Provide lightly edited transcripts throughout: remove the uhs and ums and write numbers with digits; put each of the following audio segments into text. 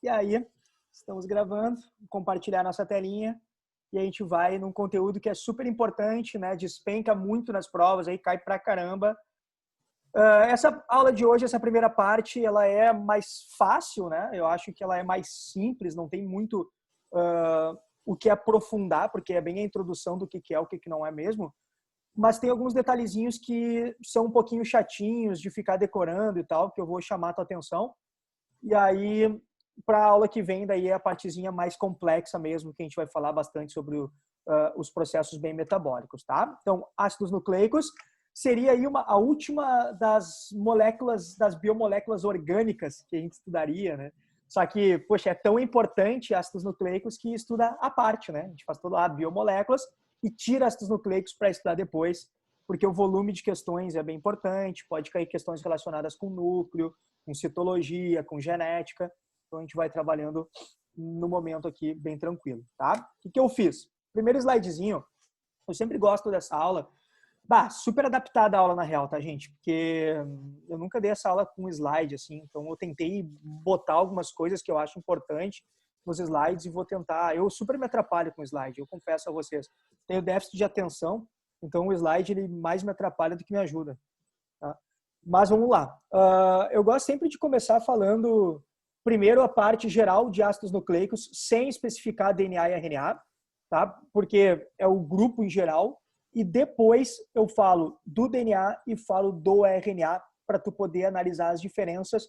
E aí, estamos gravando, compartilhar nossa telinha e a gente vai num conteúdo que é super importante, né? Despenca muito nas provas, aí cai pra caramba. Essa aula de hoje, essa primeira parte, ela é mais fácil, né? Eu acho que ela é mais simples, não tem muito o que aprofundar, porque é bem a introdução do que é, o que não é mesmo. Mas tem alguns detalhezinhos que são um pouquinho chatinhos de ficar decorando e tal, que eu vou chamar a tua atenção. E aí, para a aula que vem, daí é a partezinha mais complexa mesmo, que a gente vai falar bastante sobre os processos bem metabólicos, tá? Então, ácidos nucleicos seria aí a última das moléculas, das biomoléculas orgânicas que a gente estudaria, né? Só que, poxa, é tão importante ácidos nucleicos que estuda a parte, né? A gente faz toda a biomoléculas e tira ácidos nucleicos para estudar depois, porque o volume de questões é bem importante, pode cair questões relacionadas com núcleo, com citologia, com genética. Então, a gente vai trabalhando no momento aqui bem tranquilo, tá? O que eu fiz? Primeiro slidezinho, eu sempre gosto dessa aula. Super adaptada a aula na real, tá, gente? Porque eu nunca dei essa aula com slide, assim. Então, eu tentei botar algumas coisas que eu acho importante nos slides e vou tentar. Eu super me atrapalho com slide, eu confesso a vocês. Tenho déficit de atenção, então o slide ele mais me atrapalha do que me ajuda. Tá? Mas vamos lá. Eu gosto sempre de começar falando primeiro a parte geral de ácidos nucleicos, sem especificar DNA e RNA, tá? Porque é o grupo em geral. E depois eu falo do DNA e falo do RNA para tu poder analisar as diferenças,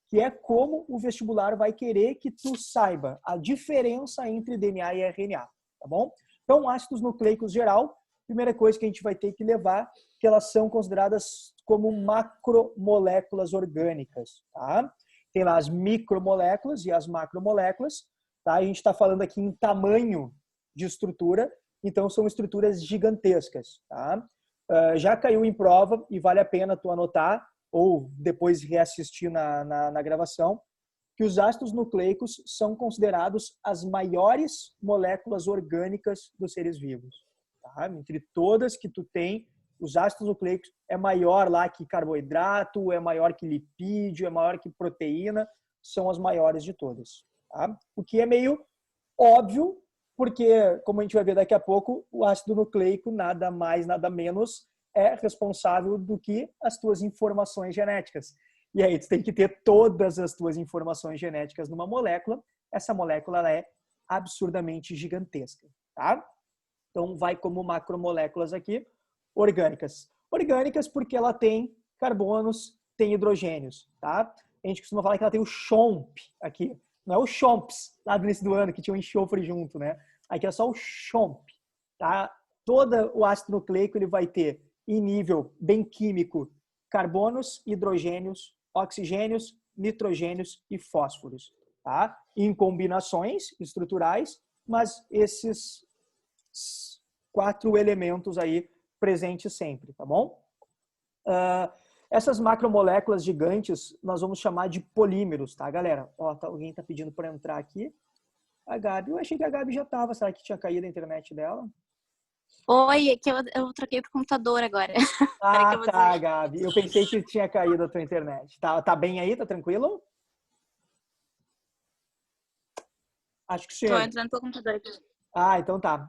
que é como o vestibular vai querer que tu saiba a diferença entre DNA e RNA, tá bom? Então, ácidos nucleicos geral, primeira coisa que a gente vai ter que levar, que elas são consideradas como macromoléculas orgânicas, tá? Tem lá as micromoléculas e as macromoléculas, tá? A gente está falando aqui em tamanho de estrutura, então são estruturas gigantescas, tá? Já caiu em prova e vale a pena tu anotar ou depois reassistir na gravação, que os ácidos nucleicos são considerados as maiores moléculas orgânicas dos seres vivos. Tá? Entre todas que tu tem, os ácidos nucleicos é maior lá que carboidrato, é maior que lipídio, é maior que proteína, são as maiores de todas. Tá? O que é meio óbvio, porque, como a gente vai ver daqui a pouco, o ácido nucleico nada mais, nada menos é responsável do que as tuas informações genéticas. E aí tu tem que ter todas as tuas informações genéticas numa molécula. Essa molécula ela é absurdamente gigantesca, tá? Então vai como macromoléculas aqui, orgânicas. Orgânicas porque ela tem carbonos, tem hidrogênios, tá? A gente costuma falar que ela tem o CHOMP aqui. Não é o CHOMPS, lá do início do ano, que tinha um enxofre junto, né? Aqui é só o CHOMP, tá? Todo o ácido nucleico ele vai ter, em nível bem químico, carbonos, hidrogênios, oxigênios, nitrogênios e fósforos, tá? Em combinações estruturais, mas esses 4 elementos aí presentes sempre, tá bom? Essas macromoléculas gigantes nós vamos chamar de polímeros, tá, galera? Ó, alguém tá pedindo para entrar aqui. A Gabi, eu achei que a Gabi já tava, será que tinha caído a internet dela? Oi, é que eu troquei pro computador agora. Ah, tá, Gabi. Eu pensei que tinha caído a tua internet. Tá bem aí? Tá tranquilo? Acho que Tô chega. entrando pelo computador aqui. Ah, então tá.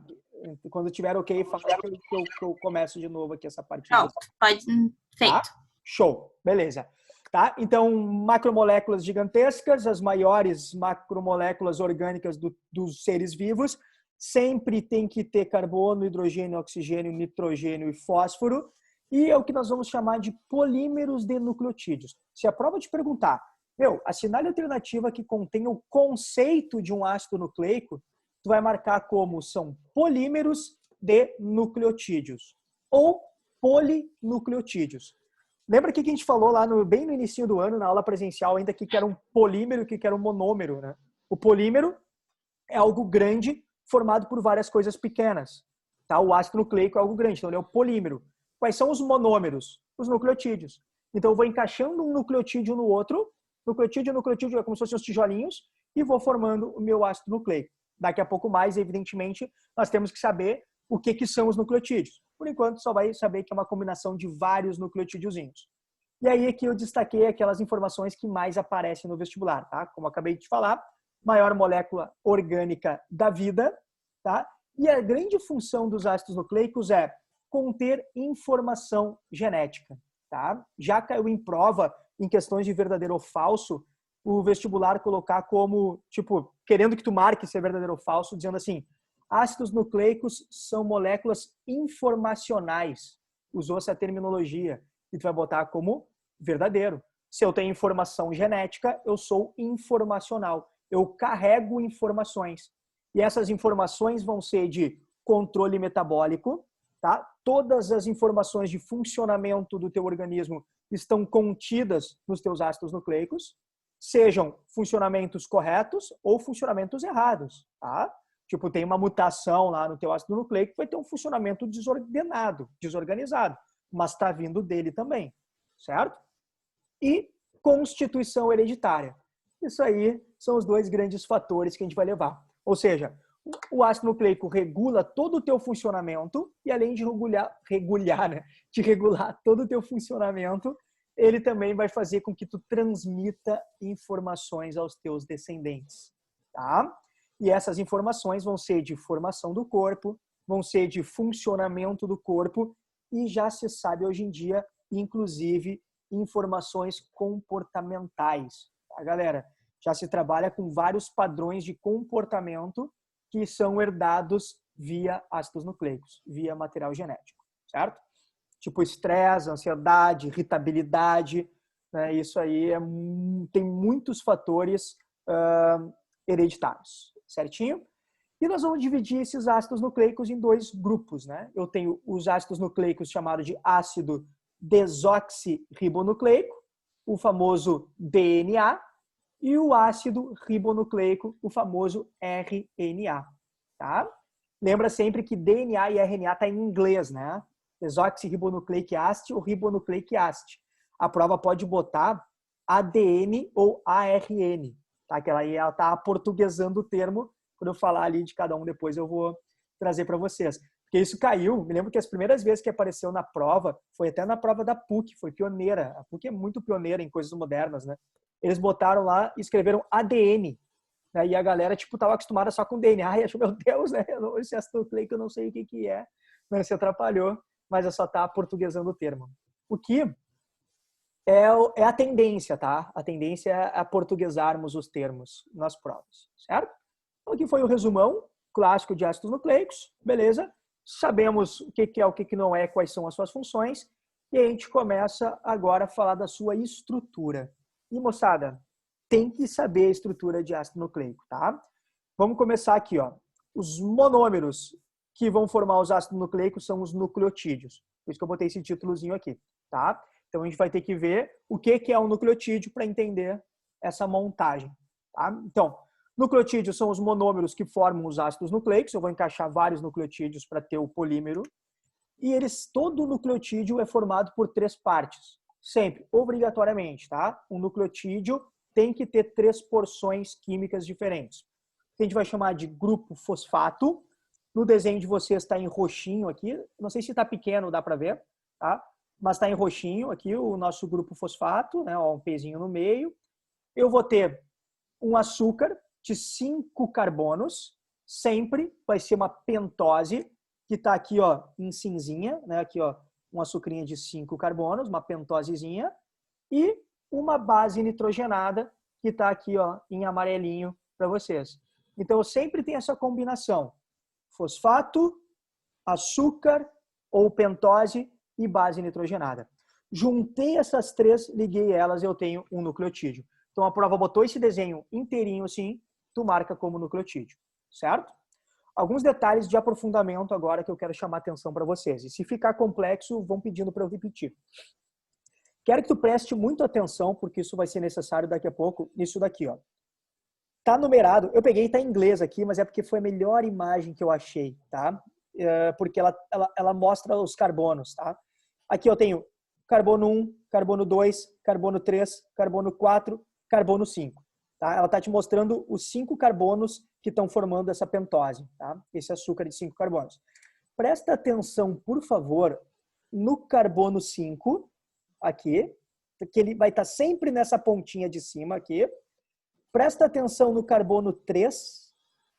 Quando tiver ok, fala que eu começo de novo aqui essa partida. Pronto, pode. Tá? Feito. Show. Beleza. Tá? Então, macromoléculas gigantescas, as maiores macromoléculas orgânicas dos seres vivos, sempre tem que ter carbono, hidrogênio, oxigênio, nitrogênio e fósforo. E é o que nós vamos chamar de polímeros de nucleotídeos. Se a prova te perguntar, assinale a alternativa que contém o conceito de um ácido nucleico, tu vai marcar como são polímeros de nucleotídeos ou polinucleotídeos. Lembra que a gente falou lá bem no início do ano, na aula presencial, ainda que era um polímero e que era um monômero, né? O polímero é algo grande formado por várias coisas pequenas. Tá? O ácido nucleico é algo grande, então ele é o polímero. Quais são os monômeros? Os nucleotídeos. Então eu vou encaixando um nucleotídeo no outro, nucleotídeo é como se fossem os tijolinhos, e vou formando o meu ácido nucleico. Daqui a pouco mais, evidentemente, nós temos que saber o que são os nucleotídeos. Por enquanto, só vai saber que é uma combinação de vários nucleotídeozinhos. E aí aqui eu destaquei aquelas informações que mais aparecem no vestibular, tá? Como eu acabei de falar, maior molécula orgânica da vida, tá? E a grande função dos ácidos nucleicos é conter informação genética, tá? Já caiu em prova, em questões de verdadeiro ou falso, o vestibular colocar como, tipo, querendo que tu marque se é verdadeiro ou falso, dizendo assim, ácidos nucleicos são moléculas informacionais. Usou essa terminologia. E tu vai botar como verdadeiro. Se eu tenho informação genética, eu sou informacional. Eu carrego informações. E essas informações vão ser de controle metabólico, tá? Todas as informações de funcionamento do teu organismo estão contidas nos teus ácidos nucleicos, sejam funcionamentos corretos ou funcionamentos errados, tá? Tipo, tem uma mutação lá no teu ácido nucleico que vai ter um funcionamento desordenado, desorganizado, mas está vindo dele também, certo? E constituição hereditária. Isso aí são os dois grandes fatores que a gente vai levar. Ou seja, o ácido nucleico regula todo o teu funcionamento e além de de regular todo o teu funcionamento, ele também vai fazer com que tu transmita informações aos teus descendentes, tá? E essas informações vão ser de formação do corpo, vão ser de funcionamento do corpo e já se sabe hoje em dia, inclusive, informações comportamentais, tá, galera? Já se trabalha com vários padrões de comportamento que são herdados via ácidos nucleicos, via material genético, certo? Tipo estresse, ansiedade, irritabilidade, né? Isso aí tem muitos fatores hereditários, certinho? E nós vamos dividir esses ácidos nucleicos em dois grupos, né? Eu tenho os ácidos nucleicos chamados de ácido desoxirribonucleico, o famoso DNA, e o ácido ribonucleico, o famoso RNA, tá? Lembra sempre que DNA e RNA tá em inglês, né? Desoxirribonucleic acid ou ribonucleic acid. A prova pode botar ADN ou ARN, tá? Que ela tá aportuguesando o termo. Quando eu falar ali de cada um depois eu vou trazer para vocês. Porque isso caiu, me lembro que as primeiras vezes que apareceu na prova, foi até na prova da PUC, foi pioneira. A PUC é muito pioneira em coisas modernas, né? Eles botaram lá e escreveram ADN, né? E a galera, tipo, tava acostumada só com DNA e achou, meu Deus, né? Esse ácido nucleico eu não sei o que é. Né? Se atrapalhou, mas é só tá portuguesando o termo. O que é a tendência, tá? A tendência é a portuguesarmos os termos nas provas, certo? Então aqui foi o resumão clássico de ácidos nucleicos, beleza? Sabemos o que é, o que não é, quais são as suas funções, e a gente começa agora a falar da sua estrutura. E, moçada, tem que saber a estrutura de ácido nucleico, tá? Vamos começar aqui, ó. Os monômeros que vão formar os ácidos nucleicos são os nucleotídeos. Por isso que eu botei esse títulozinho aqui, tá? Então, a gente vai ter que ver o que é um nucleotídeo para entender essa montagem, tá? Então, nucleotídeos são os monômeros que formam os ácidos nucleicos. Eu vou encaixar vários nucleotídeos para ter o polímero. E todo nucleotídeo é formado por 3 partes. Sempre, obrigatoriamente, tá? Um nucleotídeo tem que ter 3 porções químicas diferentes. A gente vai chamar de grupo fosfato. No desenho de vocês está em roxinho aqui. Não sei se está pequeno, dá para ver, tá? Mas está em roxinho aqui o nosso grupo fosfato, né? Ó, um pezinho no meio. Eu vou ter um açúcar de 5 carbonos, sempre vai ser uma pentose, que está aqui, ó, em cinzinha, né? Aqui, ó, um açucrinha de 5 carbonos, uma pentosezinha, e uma base nitrogenada, que está aqui, ó, em amarelinho para vocês. Então, eu sempre tenho essa combinação: fosfato, açúcar ou pentose e base nitrogenada. Juntei essas 3, liguei elas, eu tenho um nucleotídeo. Então, a prova botou esse desenho inteirinho assim, tu marca como nucleotídeo, certo? Alguns detalhes de aprofundamento agora que eu quero chamar a atenção para vocês. E se ficar complexo, vão pedindo para eu repetir. Quero que tu preste muito atenção, porque isso vai ser necessário daqui a pouco, nisso daqui, ó. Tá numerado, eu peguei, tá em inglês aqui, mas é porque foi a melhor imagem que eu achei, tá? Porque ela mostra os carbonos, tá? Aqui eu tenho carbono 1, carbono 2, carbono 3, carbono 4, carbono 5. Tá? Ela está te mostrando os 5 carbonos que estão formando essa pentose, tá? Esse açúcar de 5 carbonos. Presta atenção, por favor, no carbono 5, aqui, que ele vai estar sempre nessa pontinha de cima aqui, Presta atenção no carbono 3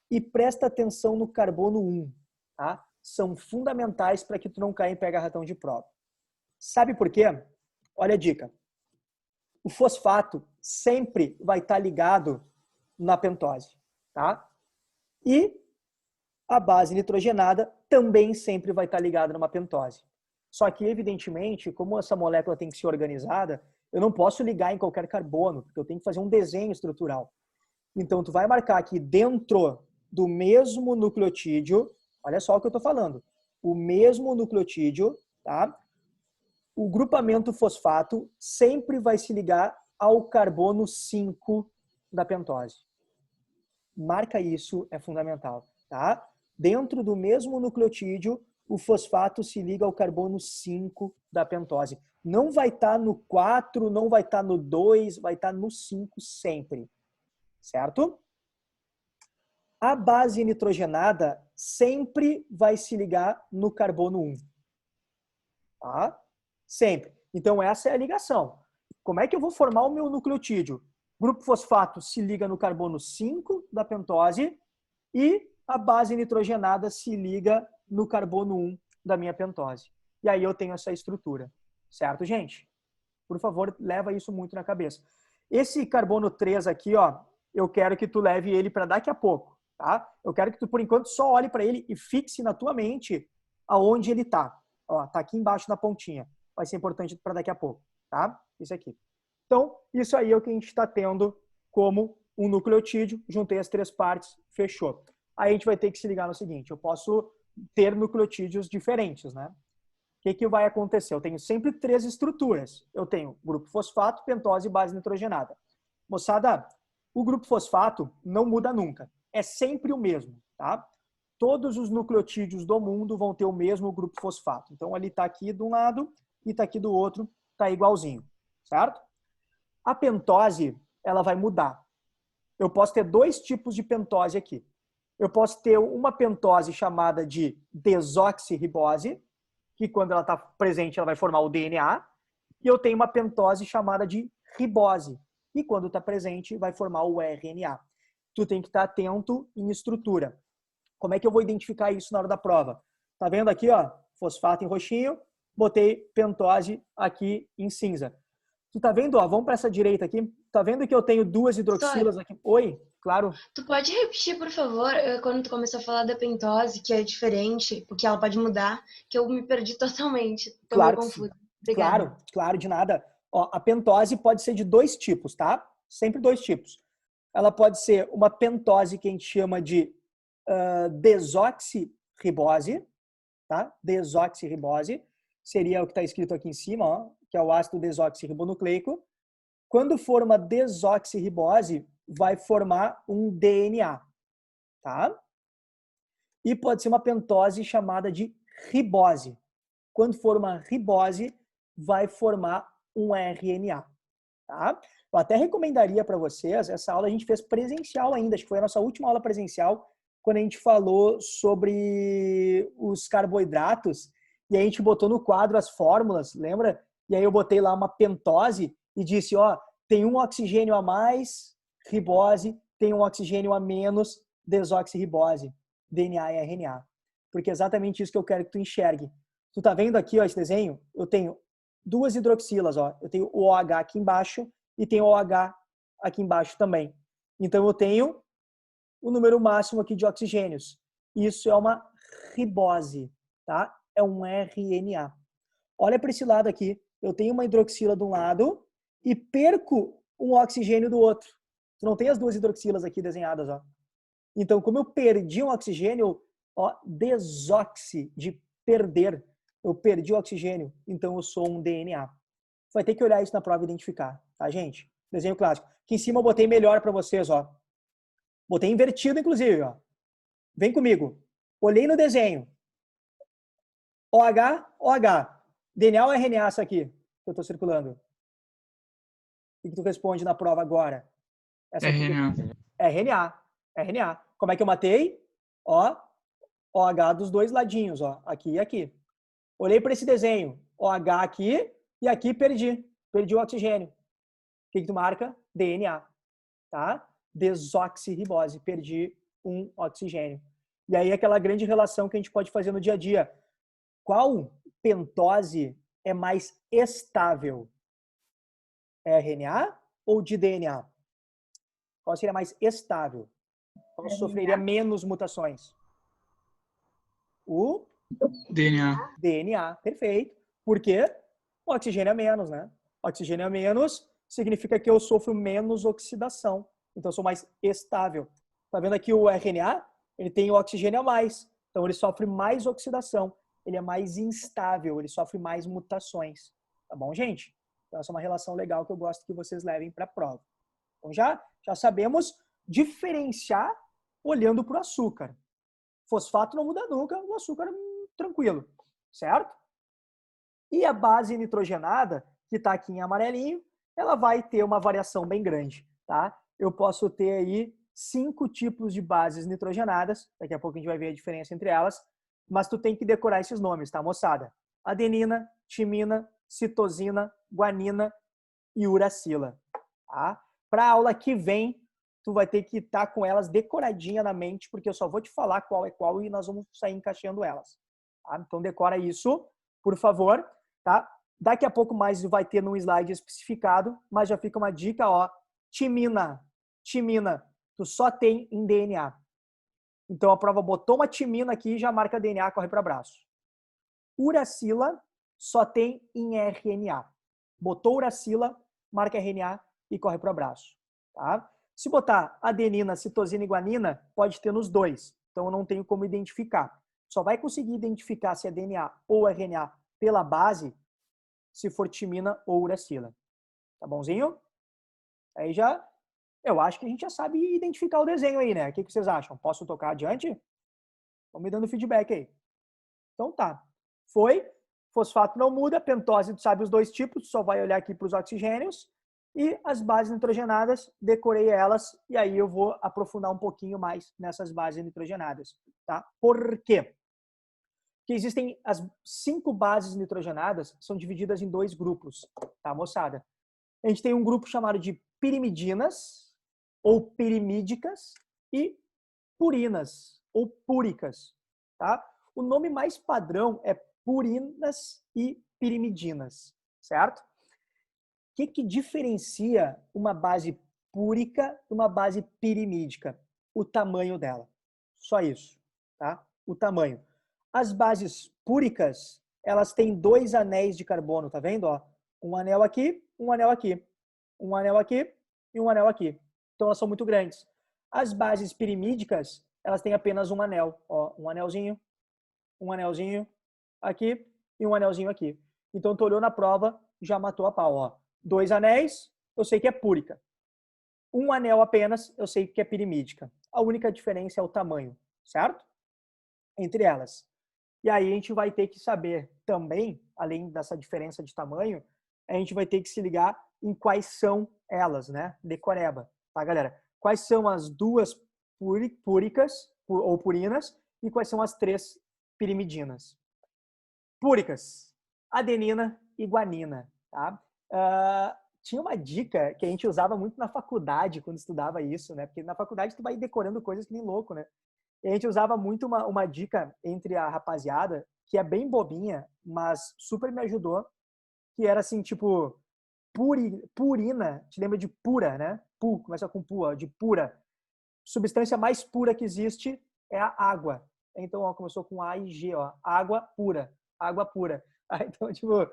e presta atenção no carbono 1, tá? São fundamentais para que tu não caia em pega-ratão de prova. Sabe por quê? Olha a dica. O fosfato sempre vai estar ligado na pentose, tá? E a base nitrogenada também sempre vai estar ligada numa pentose. Só que, evidentemente, como essa molécula tem que ser organizada, eu não posso ligar em qualquer carbono, porque eu tenho que fazer um desenho estrutural. Então, tu vai marcar aqui dentro do mesmo nucleotídeo, olha só o que eu estou falando, o mesmo nucleotídeo, tá? O grupamento fosfato sempre vai se ligar ao carbono 5 da pentose. Marca isso, é fundamental, tá? Dentro do mesmo nucleotídeo, o fosfato se liga ao carbono 5 da pentose. Não vai estar no 4, não vai estar no 2, vai estar no 5 sempre. Certo? A base nitrogenada sempre vai se ligar no carbono 1. Tá? Sempre. Então, essa é a ligação. Como é que eu vou formar o meu nucleotídeo? O grupo fosfato se liga no carbono 5 da pentose e a base nitrogenada se liga no carbono 1 da minha pentose. E aí eu tenho essa estrutura. Certo, gente? Por favor, leva isso muito na cabeça. Esse carbono 3 aqui, ó, eu quero que tu leve ele para daqui a pouco, tá? Eu quero que tu, por enquanto, só olhe para ele e fixe na tua mente aonde ele tá. Ó, tá aqui embaixo na pontinha. Vai ser importante para daqui a pouco, tá? Isso aqui. Então, isso aí é o que a gente está tendo como um nucleotídeo. Juntei as 3 partes, fechou. Aí a gente vai ter que se ligar no seguinte, eu posso ter nucleotídeos diferentes, né? O que vai acontecer? Eu tenho sempre 3 estruturas. Eu tenho grupo fosfato, pentose e base nitrogenada. Moçada, o grupo fosfato não muda nunca. É sempre o mesmo, tá? Todos os nucleotídeos do mundo vão ter o mesmo grupo fosfato. Então, ali está aqui de um lado e está aqui do outro, está igualzinho, certo? A pentose, ela vai mudar. Eu posso ter 2 tipos de pentose aqui. Eu posso ter uma pentose chamada de desoxirribose, que quando ela está presente, ela vai formar o DNA. E eu tenho uma pentose chamada de ribose, e quando está presente, vai formar o RNA. Tu tem que estar atento em estrutura. Como é que eu vou identificar isso na hora da prova? Tá vendo aqui, ó, fosfato em roxinho, botei pentose aqui em cinza. Tu tá vendo, ó, vamos para essa direita aqui. Tá vendo que eu tenho 2 hidroxilas aqui? Oi, claro. Tu pode repetir, por favor, quando tu começou a falar da pentose, que é diferente, porque ela pode mudar, que eu me perdi totalmente. Tô meio Claro que sim. confusa. Obrigada. Claro, de nada. Ó, a pentose pode ser de 2 tipos, tá? Sempre 2 tipos. Ela pode ser uma pentose que a gente chama de desoxirribose, tá? Desoxirribose seria o que está escrito aqui em cima, ó, que é o ácido desoxirribonucleico. Quando for uma desoxirribose, vai formar um DNA, tá? E pode ser uma pentose chamada de ribose. Quando for uma ribose, vai formar um RNA, tá? Eu até recomendaria para vocês, essa aula a gente fez presencial ainda, acho que foi a nossa última aula presencial, quando a gente falou sobre os carboidratos, e a gente botou no quadro as fórmulas, lembra? E aí eu botei lá uma pentose e disse, ó, tem um oxigênio a mais, ribose, tem um oxigênio a menos, desoxirribose, DNA e RNA. Porque é exatamente isso que eu quero que tu enxergue. Tu tá vendo aqui, ó, esse desenho? Eu tenho 2 hidroxilas, ó. Eu tenho o OH aqui embaixo e tenho o OH aqui embaixo também. Então eu tenho o número máximo aqui de oxigênios. Isso é uma ribose, tá? É um RNA. Olha para esse lado aqui. Eu tenho uma hidroxila de um lado e perco um oxigênio do outro. Tu não tem as 2 hidroxilas aqui desenhadas, ó. Então, como eu perdi um oxigênio, ó, desoxi, de perder, eu perdi o oxigênio, então eu sou um DNA. Vai ter que olhar isso na prova e identificar, tá, gente? Desenho clássico. Aqui em cima eu botei melhor para vocês, ó. Botei invertido, inclusive, ó. Vem comigo. Olhei no desenho. OH, OH. DNA ou RNA isso aqui que eu estou circulando? O que tu responde na prova agora? Essa aqui. RNA. RNA. Como é que eu matei? Ó, OH dos 2 ladinhos, ó. Aqui e aqui. Olhei para esse desenho. OH aqui e aqui perdi. Perdi o oxigênio. O que tu marca? DNA. Tá? desoxirribose, perdi um oxigênio. E aí aquela grande relação que a gente pode fazer no dia a dia. Qual pentose é mais estável? RNA ou de DNA? Qual seria mais estável? Qual sofreria menos mutações? O DNA. DNA, perfeito. Por quê? O oxigênio é menos, né? Oxigênio é menos significa que eu sofro menos oxidação. Então, eu sou mais estável. Tá vendo aqui o RNA? Ele tem o oxigênio a mais. Então, ele sofre mais oxidação. Ele é mais instável. Ele sofre mais mutações. Tá bom, gente? Então, essa é uma relação legal que eu gosto que vocês levem para a prova. Então, já sabemos diferenciar olhando para o açúcar. Fosfato não muda nunca, o açúcar tranquilo, certo? E a base nitrogenada, que está aqui em amarelinho, ela vai ter uma variação bem grande, tá? Eu posso ter aí 5 tipos de bases nitrogenadas, daqui a pouco a gente vai ver a diferença entre elas, mas tu tem que decorar esses nomes, tá, moçada? Adenina, timina, citosina, guanina e uracila, tá? Para a aula que vem, tu vai ter que estar com elas decoradinha na mente, porque eu só vou te falar qual é qual e nós vamos sair encaixando elas. Tá? Então decora isso, por favor, tá? Daqui a pouco mais vai ter num slide especificado, mas já fica uma dica, ó, timina, tu só tem em DNA. Então a prova botou uma timina aqui, já marca DNA, corre para braço. Uracila só tem em RNA. Botou uracila, marca RNA e corre para braço, tá? Se botar adenina, citosina e guanina, pode ter nos dois. Então, eu não tenho como identificar. Só vai conseguir identificar se é DNA ou RNA pela base se for timina ou uracila. Tá bonzinho? Aí eu acho que a gente já sabe identificar o desenho aí, né? O que vocês acham? Posso tocar adiante? Vão me dando feedback aí. Então tá. Foi. Fosfato não muda. Pentose, tu sabe os dois tipos. Só vai olhar aqui para os oxigênios. E as bases nitrogenadas, decorei elas, e aí eu vou aprofundar um pouquinho mais nessas bases nitrogenadas, tá? Por quê? Porque existem as 5 bases nitrogenadas, são divididas em 2 grupos, tá, moçada? A gente tem um grupo chamado de pirimidinas, ou pirimídicas, e purinas, ou púricas, tá? O nome mais padrão é purinas e pirimidinas, certo? O que diferencia uma base púrica de uma base pirimídica? O tamanho dela. Só isso, tá? O tamanho. As bases púricas, elas têm 2 anéis de carbono, tá vendo? Ó, um anel aqui, um anel aqui. Um anel aqui e um anel aqui. Então, elas são muito grandes. As bases pirimídicas, elas têm apenas um anel. Ó, um anelzinho aqui e um anelzinho aqui. Então, tu olhou na prova, já matou a pau, ó. 2 anéis, eu sei que é púrica. Um anel apenas, eu sei que é pirimídica. A única diferença é o tamanho, certo? Entre elas. E aí a gente vai ter que saber também, além dessa diferença de tamanho, a gente vai ter que se ligar em quais são elas, né? Decoreba, tá, galera? Quais são as 2 púricas ou purinas e quais são as 3 pirimidinas. Púricas, adenina e guanina, tá? Tinha uma dica que a gente usava muito na faculdade quando estudava isso, né? Porque na faculdade tu vai decorando coisas que nem louco, né? E a gente usava muito uma dica entre a rapaziada, que é bem bobinha, mas super me ajudou, que era assim, tipo, purina, te lembra de pura, né? Pu, começa com pu, ó, de pura. Substância mais pura que existe é a água. Então, ó, começou com A e G, ó, água pura. Então, tipo,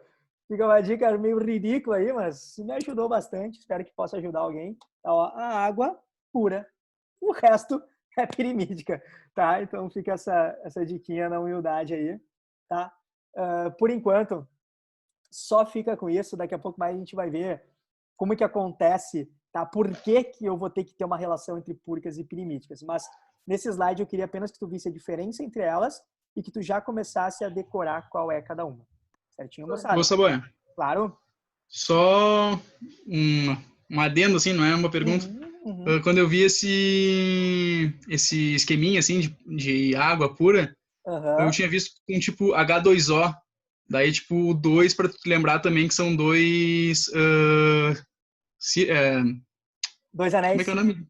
fica uma dica meio ridícula aí, mas me ajudou bastante. Espero que possa ajudar alguém. Então, ó, a água pura. O resto é pirimídica, tá? Então, fica essa diquinha na humildade aí, tá? Por enquanto, só fica com isso. Daqui a pouco mais a gente vai ver como que acontece, tá? Por que que eu vou ter que ter uma relação entre púricas e pirimídicas. Mas nesse slide eu queria apenas que tu visse a diferença entre elas e que tu já começasse a decorar qual é cada uma. Certinho, moçada? Ô, Saboia, Claro. só um adendo, assim, não é uma pergunta. Quando eu vi esse esqueminha, assim, de água pura, eu tinha visto com, tipo, H2O. Daí, tipo, o 2, pra tu lembrar também que são 2... 2 anéis. Como é que é o nome?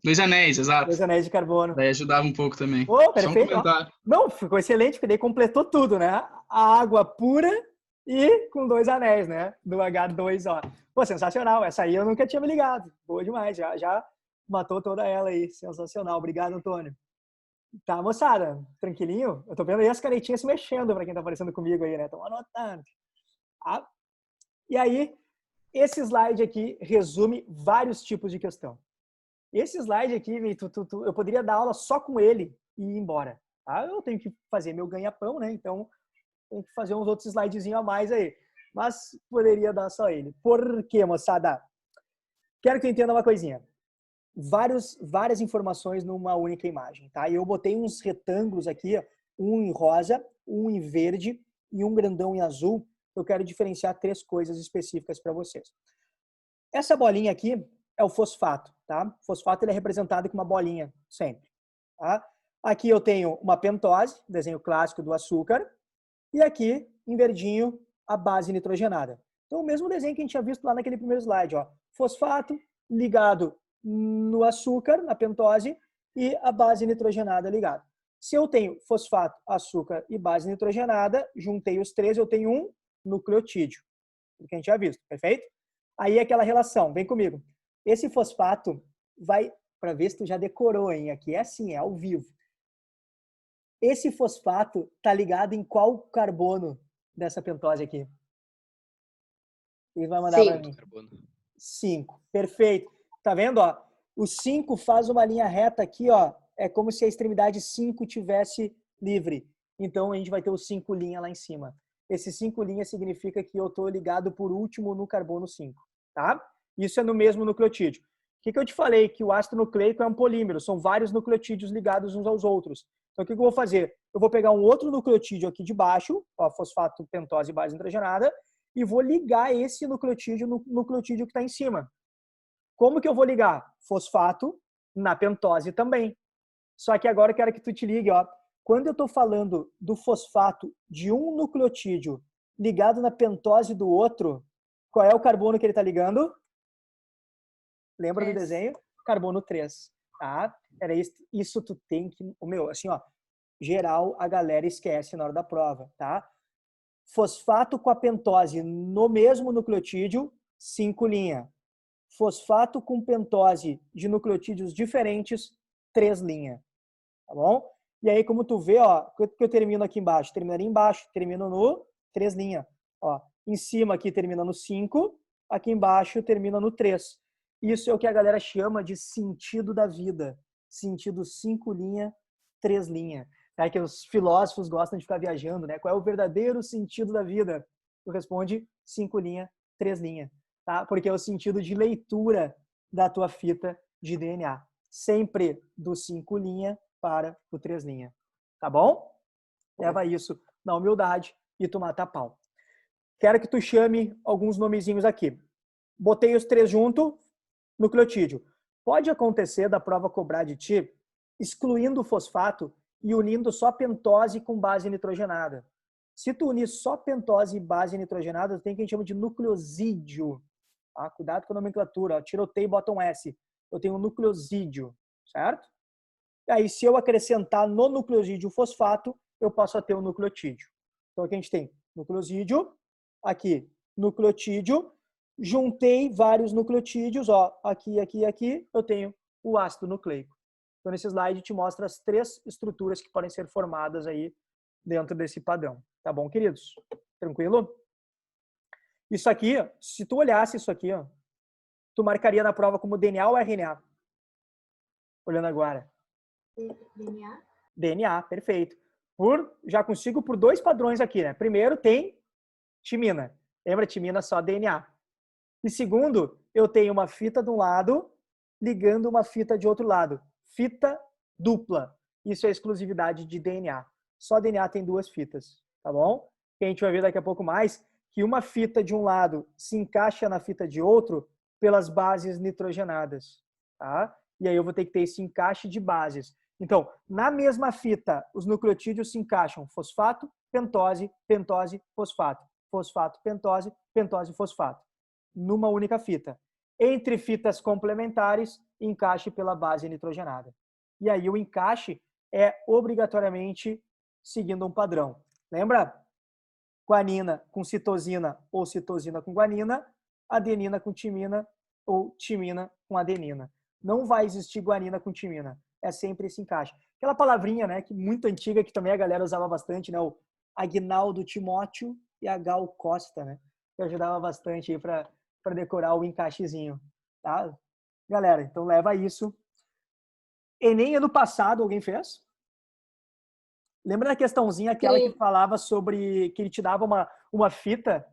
2 anéis, exato. 2 anéis de carbono. Daí ajudava um pouco também. Oh, Só um perfeito. comentário. Não, ficou excelente, porque daí completou tudo, né? A água pura e com 2 anéis, né? Do H2O. Pô, sensacional. Essa aí eu nunca tinha me ligado. Boa demais. Já matou toda ela aí. Sensacional. Obrigado, Antônio. Tá, moçada? Tranquilinho? Eu tô vendo aí as canetinhas se mexendo pra quem tá aparecendo comigo aí, né? Estão anotando. Tá? E aí, esse slide aqui resume vários tipos de questão. Esse slide aqui, eu poderia dar aula só com ele e ir embora. Tá? Eu tenho que fazer meu ganha-pão, né? Então, tenho que fazer uns outros slidezinhos a mais aí. Mas poderia dar só ele. Por quê, moçada? Quero que tu entenda uma coisinha. Várias informações numa única imagem, tá? E eu botei uns retângulos aqui, um em rosa, um em verde e um grandão em azul. Eu quero diferenciar 3 coisas específicas para vocês. Essa bolinha aqui é o fosfato, tá? O fosfato ele é representado com uma bolinha sempre, tá? Aqui eu tenho uma pentose, desenho clássico do açúcar, e aqui em verdinho a base nitrogenada. Então o mesmo desenho que a gente tinha visto lá naquele primeiro slide, ó. Fosfato ligado no açúcar, na pentose, e a base nitrogenada ligada. Se eu tenho fosfato, açúcar e base nitrogenada, juntei os 3, eu tenho um nucleotídeo, que a gente já visto, perfeito? Aí aquela relação, vem comigo. Esse fosfato vai, para ver se tu já decorou, hein? Aqui é assim, é ao vivo. Esse fosfato tá ligado em qual carbono dessa pentose aqui? Ele vai mandar para mim. 5, perfeito. Tá vendo, ó? O 5 faz uma linha reta aqui, ó. É como se a extremidade 5 tivesse livre. Então a gente vai ter o 5' lá em cima. Esse 5' significa que eu tô ligado por último no carbono 5, tá? Isso é no mesmo nucleotídeo. O que eu te falei? Que o ácido nucleico é um polímero. São vários nucleotídeos ligados uns aos outros. Então o que eu vou fazer? Eu vou pegar um outro nucleotídeo aqui de baixo, ó, fosfato, pentose e base nitrogenada, e vou ligar esse nucleotídeo no nucleotídeo que está em cima. Como que eu vou ligar? Fosfato na pentose também. Só que agora eu quero que tu te ligue, ó. Quando eu estou falando do fosfato de um nucleotídeo ligado na pentose do outro, qual é o carbono que ele está ligando? Lembra do desenho? Carbono 3. Tá? Era isso tu tem que... assim, ó, geral, a galera esquece na hora da prova, tá? Fosfato com a pentose no mesmo nucleotídeo, 5'. Fosfato com pentose de nucleotídeos diferentes, 3'. Tá bom? E aí, como tu vê, ó, que eu termino aqui embaixo? Terminaria embaixo, termino no 3'. Ó, em cima aqui termina no 5, aqui embaixo termina no 3. Isso é o que a galera chama de sentido da vida. Sentido 5', 3'. É que os filósofos gostam de ficar viajando, né? Qual é o verdadeiro sentido da vida? Tu responde 5', 3', tá? Porque é o sentido de leitura da tua fita de DNA. Sempre do 5' para o 3'. Tá bom? Leva isso na humildade e tu mata a pau. Quero que tu chame alguns nomezinhos aqui. Botei os 3 junto, nucleotídeo. Pode acontecer da prova cobrar de ti, excluindo o fosfato e unindo só pentose com base nitrogenada. Se tu unir só pentose e base nitrogenada, tem o que a gente chama de nucleosídeo. Tá? Cuidado com a nomenclatura. Tiroteio e bota um S. Eu tenho um nucleosídeo, certo? E aí, se eu acrescentar no nucleosídeo fosfato, eu passo a ter um nucleotídeo. Então, aqui a gente tem nucleosídeo, aqui nucleotídeo, juntei vários nucleotídeos, ó, aqui, aqui, aqui, eu tenho o ácido nucleico. Então, nesse slide, te mostra as 3 estruturas que podem ser formadas aí dentro desse padrão. Tá bom, queridos? Tranquilo? Isso aqui, se tu olhasse isso aqui, ó, tu marcaria na prova como DNA ou RNA? Olhando agora. DNA? DNA, perfeito. Já consigo por 2 padrões aqui, né? Primeiro tem timina. Lembra, timina só DNA. E segundo, eu tenho uma fita de um lado ligando uma fita de outro lado. Fita dupla. Isso é exclusividade de DNA. Só DNA tem 2 fitas, tá bom? E a gente vai ver daqui a pouco mais que uma fita de um lado se encaixa na fita de outro pelas bases nitrogenadas, tá? E aí eu vou ter que ter esse encaixe de bases. Então, na mesma fita, os nucleotídeos se encaixam fosfato, pentose, pentose, fosfato. Fosfato, pentose, pentose, fosfato. Numa única fita. Entre fitas complementares, encaixe pela base nitrogenada. E aí o encaixe é obrigatoriamente seguindo um padrão. Lembra? Guanina com citosina ou citosina com guanina, adenina com timina ou timina com adenina. Não vai existir guanina com timina. É sempre esse encaixe. Aquela palavrinha, né, que muito antiga, que também a galera usava bastante, né, o Agnaldo Timóteo e a Gal Costa, né, que ajudava bastante aí para decorar o encaixezinho, tá? Galera, então leva isso. Enem ano passado alguém fez? Lembra da questãozinha aquela que falava sobre que ele te dava uma fita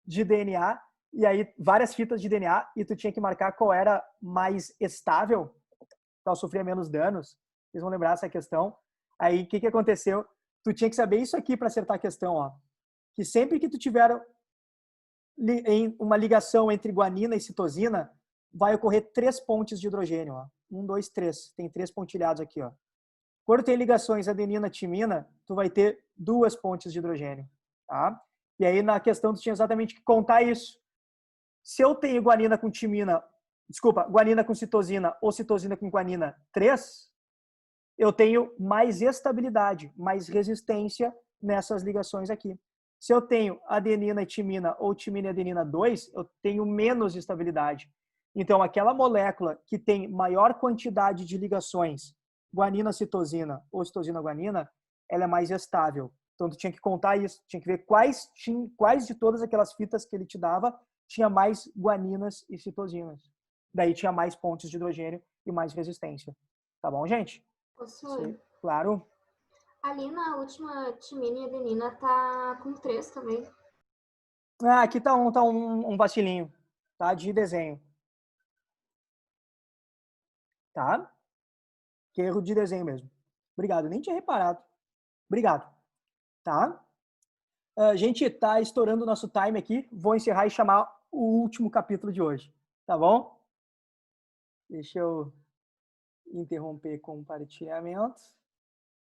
de DNA e aí várias fitas de DNA e tu tinha que marcar qual era mais estável para sofrer menos danos? Vocês vão lembrar essa questão. Aí o que aconteceu? Tu tinha que saber isso aqui para acertar a questão, ó. Que sempre que tu tiver uma ligação entre guanina e citosina, vai ocorrer 3 pontes de hidrogênio, ó. 1, 2, 3. Tem 3 pontilhados aqui, ó. Quando tem ligações adenina-timina, tu vai ter 2 pontes de hidrogênio, tá? E aí na questão tu tinha exatamente que contar isso. Se eu tenho guanina com timina, guanina com citosina ou citosina com guanina 3, eu tenho mais estabilidade, mais resistência nessas ligações aqui. Se eu tenho adenina e timina ou timina e adenina 2, eu tenho menos estabilidade. Então, aquela molécula que tem maior quantidade de ligações, guanina-citosina ou citosina-guanina, ela é mais estável. Então, tu tinha que contar isso, tinha que ver quais de todas aquelas fitas que ele te dava tinha mais guaninas e citosinas. Daí tinha mais pontos de hidrogênio e mais resistência. Tá bom, gente? Sim, claro. Ali na última timina e adenina tá com 3 também. Ah, aqui tá um vacilinho, tá? De desenho. Tá? Que erro de desenho mesmo. Obrigado, nem tinha reparado. Obrigado. Tá? A gente tá estourando o nosso time aqui. Vou encerrar e chamar o último capítulo de hoje. Tá bom? Deixa eu interromper compartilhamento.